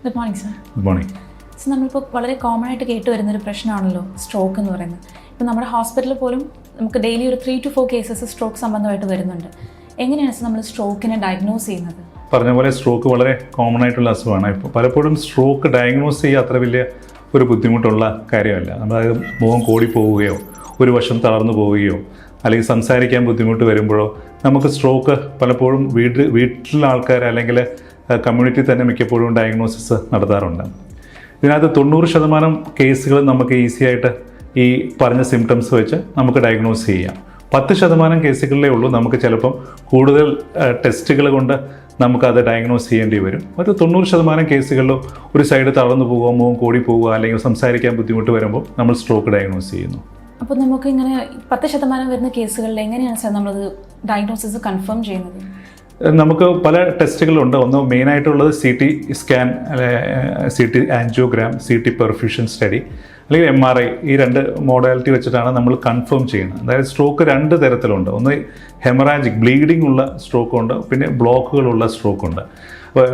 Good morning sir. Good morning. So നമ്മളിപ്പോൾ വളരെ common ആയിട്ട് കേട്ട് വരുന്നൊരു പ്രശ്നമാണല്ലോ സ്ട്രോക്ക് എന്ന് പറയുന്നത്. ഇപ്പോൾ നമ്മുടെ ഹോസ്പിറ്റലിൽ പോലും നമുക്ക് ഡെയിലി ഒരു 3 to 4 കേസസ് സ്ട്രോക്ക് സംബന്ധമായിട്ട് വരുന്നുണ്ട്. എങ്ങനെയാണ് സർ നമ്മൾ സ്ട്രോക്കിനെ ഡയഗ്നോസ് ചെയ്യുന്നത്? പറഞ്ഞ പോലെ സ്ട്രോക്ക് വളരെ കോമൺ ആയിട്ടുള്ള അസുഖമാണ്. ഇപ്പോൾ പലപ്പോഴും സ്ട്രോക്ക് ഡയഗ്നോസ് ചെയ്യുക അത്ര വലിയ ഒരു ബുദ്ധിമുട്ടുള്ള കാര്യമല്ല. അതായത് മുഖം കോടിപ്പോവുകയോ ഒരു വശം തളർന്നു പോവുകയോ അല്ലെങ്കിൽ സംസാരിക്കാൻ ബുദ്ധിമുട്ട് വരുമ്പോഴോ നമുക്ക് സ്ട്രോക്ക് പലപ്പോഴും വീട്ടിലുള്ള ആൾക്കാർ അല്ലെങ്കിൽ കമ്മ്യൂണിറ്റി തന്നെ മിക്കപ്പോഴും ഡയഗ്നോസിസ് നടത്താറുണ്ട്. ഇതിനകത്ത് 90% കേസുകൾ നമുക്ക് ഈസി ആയിട്ട് ഈ പറഞ്ഞ സിംറ്റംസ് വെച്ച് നമുക്ക് ഡയഗ്നോസ് ചെയ്യാം. 10% കേസുകളിലേ ഉള്ളൂ നമുക്ക് ചിലപ്പം കൂടുതൽ ടെസ്റ്റുകൾ കൊണ്ട് നമുക്കത് ഡയഗ്നോസ് ചെയ്യേണ്ടി വരും. ഒരു 90% കേസുകളിലും ഒരു സൈഡ് തളർന്നു പോകുക, മുഖം കൂടി പോവുക, അല്ലെങ്കിൽ സംസാരിക്കാൻ ബുദ്ധിമുട്ട് വരുമ്പോൾ നമ്മൾ സ്ട്രോക്ക് ഡയഗ്നോസ് ചെയ്യുന്നു. അപ്പോൾ നമുക്ക് ഇങ്ങനെ 10% വരുന്ന കേസുകളിൽ എങ്ങനെയാണ് സാർ നമ്മളത് ഡയഗ്നോസിസ് കൺഫേം ചെയ്യുന്നത്? നമുക്ക് പല ടെസ്റ്റുകളുണ്ട്. ഒന്ന് മെയിനായിട്ടുള്ളത് CT scan, CT angiogram, CT perfusion study അല്ലെങ്കിൽ MRI. ഈ 2 മോഡാലിറ്റി വെച്ചിട്ടാണ് നമ്മൾ കൺഫേം ചെയ്യുന്നത്. അതായത് സ്ട്രോക്ക് 2 തരത്തിലുണ്ട്. ഒന്ന് ഹെമറാജിക് ബ്ലീഡിംഗ് ഉള്ള സ്ട്രോക്ക് ഉണ്ട്, പിന്നെ ബ്ലോക്കുകളുള്ള സ്ട്രോക്ക് ഉണ്ട്. അപ്പോൾ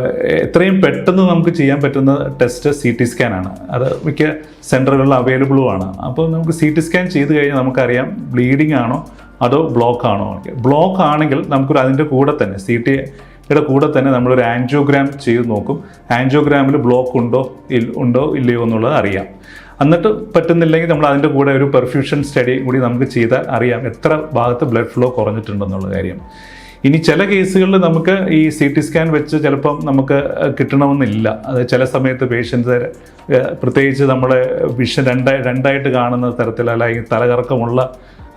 എത്രയും പെട്ടെന്ന് നമുക്ക് ചെയ്യാൻ പറ്റുന്ന ടെസ്റ്റ് CT സ്കാനാണ്. അത് മിക്ക സെൻറ്ററുകളിൽ അവൈലബിളുമാണ്. അപ്പോൾ നമുക്ക് CT സ്കാൻ ചെയ്ത് കഴിഞ്ഞാൽ നമുക്കറിയാം ബ്ലീഡിംഗ് ആണോ അതോ ബ്ലോക്ക് ആണോ. ബ്ലോക്ക് ആണെങ്കിൽ നമുക്കൊരു അതിൻ്റെ കൂടെ തന്നെ CTയുടെ കൂടെ തന്നെ നമ്മളൊരു ആൻജിയോഗ്രാം ചെയ്ത് നോക്കും. ആൻജിയോഗ്രാമിൽ ബ്ലോക്ക് ഉണ്ടോ ഇല്ലയോ എന്നുള്ളത് അറിയാം. എന്നിട്ട് പറ്റുന്നില്ലെങ്കിൽ നമ്മൾ അതിൻ്റെ കൂടെ ഒരു പെർഫ്യൂഷൻ സ്റ്റഡി കൂടി നമുക്ക് ചെയ്താൽ അറിയാം എത്ര ഭാഗത്ത് ബ്ലഡ് ഫ്ലോ കുറഞ്ഞിട്ടുണ്ടെന്നുള്ള കാര്യം. ഇനി ചില കേസുകളിൽ നമുക്ക് ഈ CT സ്കാൻ വെച്ച് ചിലപ്പം നമുക്ക് കിട്ടണമെന്നില്ല. അത് ചില സമയത്ത് പേഷ്യൻസ് പ്രത്യേകിച്ച് നമ്മളെ വിഷൻ രണ്ടായിട്ട് കാണുന്ന തരത്തിൽ, അല്ലെങ്കിൽ തലകറക്കമുള്ള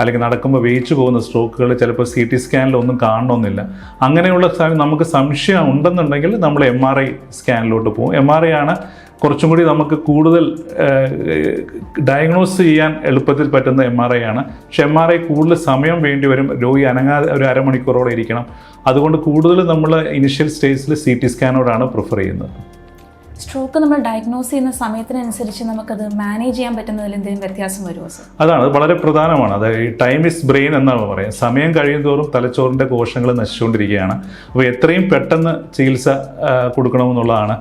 അല്ലെങ്കിൽ നടക്കുമ്പോൾ വേയിച്ചു പോകുന്ന സ്ട്രോക്കുകൾ ചിലപ്പോൾ CT സ്കാനിലൊന്നും കാണണമെന്നില്ല. അങ്ങനെയുള്ള നമുക്ക് സംശയം ഉണ്ടെന്നുണ്ടെങ്കിൽ നമ്മൾ MRI സ്കാനിലോട്ട് പോകും. MRI ആണ് കുറച്ചും കൂടി നമുക്ക് കൂടുതൽ ഡയഗ്നോസ് ചെയ്യാൻ എളുപ്പത്തിൽ പറ്റുന്ന MRI ആണ്. പക്ഷെ MRI കൂടുതൽ സമയം വേണ്ടി വരും. രോഗി അനങ്ങാതെ ഒരു അരമണിക്കൂറോടെ ഇരിക്കണം. അതുകൊണ്ട് കൂടുതൽ നമ്മൾ ഇനിഷ്യൽ സ്റ്റേജിൽ CT സ്കാനോടാണ് പ്രിഫർ ചെയ്യുന്നത്. സ്ട്രോക്ക് നമ്മൾ ഡയഗ്നോസ് ചെയ്യുന്ന സമയത്തിനനുസരിച്ച് നമുക്കത് മാനേജ് ചെയ്യാൻ പറ്റുന്നതിൽ എന്തെങ്കിലും വ്യത്യാസം വരുമോ സർ? അതാണ്, അത് വളരെ പ്രധാനമാണ്. അതായത് ഈ ടൈം ഇസ് ബ്രെയിൻ എന്നാണ് പറയുക. സമയം കഴിയുന്തോറും തലച്ചോറിൻ്റെ കോശങ്ങൾ നശിച്ചുകൊണ്ടിരിക്കുകയാണ്. അപ്പോൾ എത്രയും പെട്ടെന്ന് ചികിത്സ കൊടുക്കണമെന്നുള്ളതാണ്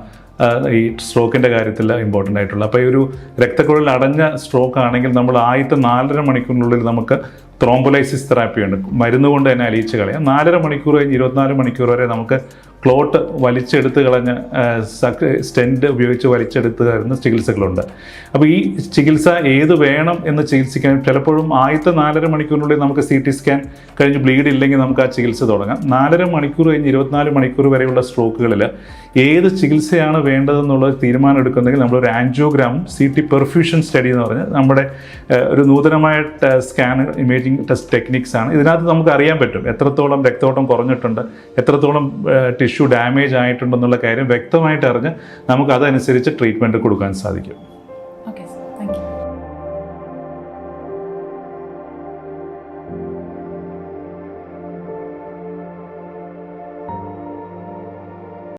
ഈ സ്ട്രോക്കിൻ്റെ കാര്യത്തിൽ ഇമ്പോർട്ടൻ്റ് ആയിട്ടുള്ള. അപ്പോൾ ഈ ഒരു രക്തക്കുഴൽ അടഞ്ഞ സ്ട്രോക്ക് ആണെങ്കിൽ നമ്മൾ ആദ്യത്തെ 4.5 മണിക്കൂറിനുള്ളിൽ നമുക്ക് ത്രോംബോലൈസിസ് തെറാപ്പി ഉണ്ട്. മരുന്ന് കൊണ്ട് തന്നെ അലിയിച്ച് കളയാം. 4.5 മണിക്കൂർ കഴിഞ്ഞ് 24 മണിക്കൂർ വരെ നമുക്ക് ക്ലോട്ട് വലിച്ചെടുത്ത് കളഞ്ഞ് സ്റ്റെൻറ്റ് ഉപയോഗിച്ച് വലിച്ചെടുത്ത് തരുന്ന ചികിത്സകളുണ്ട്. അപ്പോൾ ഈ ചികിത്സ ഏത് വേണം എന്ന് ചികിത്സിക്കാൻ ചിലപ്പോഴും ആദ്യത്തെ 4.5 മണിക്കൂറിനുള്ളിൽ നമുക്ക് CT സ്കാൻ കഴിഞ്ഞ് ബ്ലീഡ് ഇല്ലെങ്കിൽ നമുക്ക് ആ ചികിത്സ തുടങ്ങാം. 4.5 മണിക്കൂർ കഴിഞ്ഞ് 24 മണിക്കൂർ വരെയുള്ള സ്ട്രോക്കുകളിൽ ഏത് ചികിത്സയാണ് വേണ്ടതെന്നുള്ളത് തീരുമാനം എടുക്കുന്നെങ്കിൽ നമ്മളൊരു ആൻജിയോഗ്രാമും CT പെർഫ്യൂഷൻ സ്റ്റഡി എന്ന് പറഞ്ഞ് നമ്മുടെ ഒരു നൂതനമായ സ്കാൻ ഇമേജിംഗ് ടെസ്റ്റ് ടെക്നിക്സ് ആണ്. ഇതിനകത്ത് നമുക്ക് അറിയാൻ പറ്റും എത്രത്തോളം രക്തോട്ടം കുറഞ്ഞിട്ടുണ്ട്, എത്രത്തോളം ടിഷ്യൂ ഡാമേജ് ആയിട്ടുണ്ടെന്നുള്ള കാര്യം വ്യക്തമായിട്ട് അറിഞ്ഞ് നമുക്ക് അതനുസരിച്ച് ട്രീറ്റ്മെൻറ്റ് കൊടുക്കാൻ സാധിക്കും.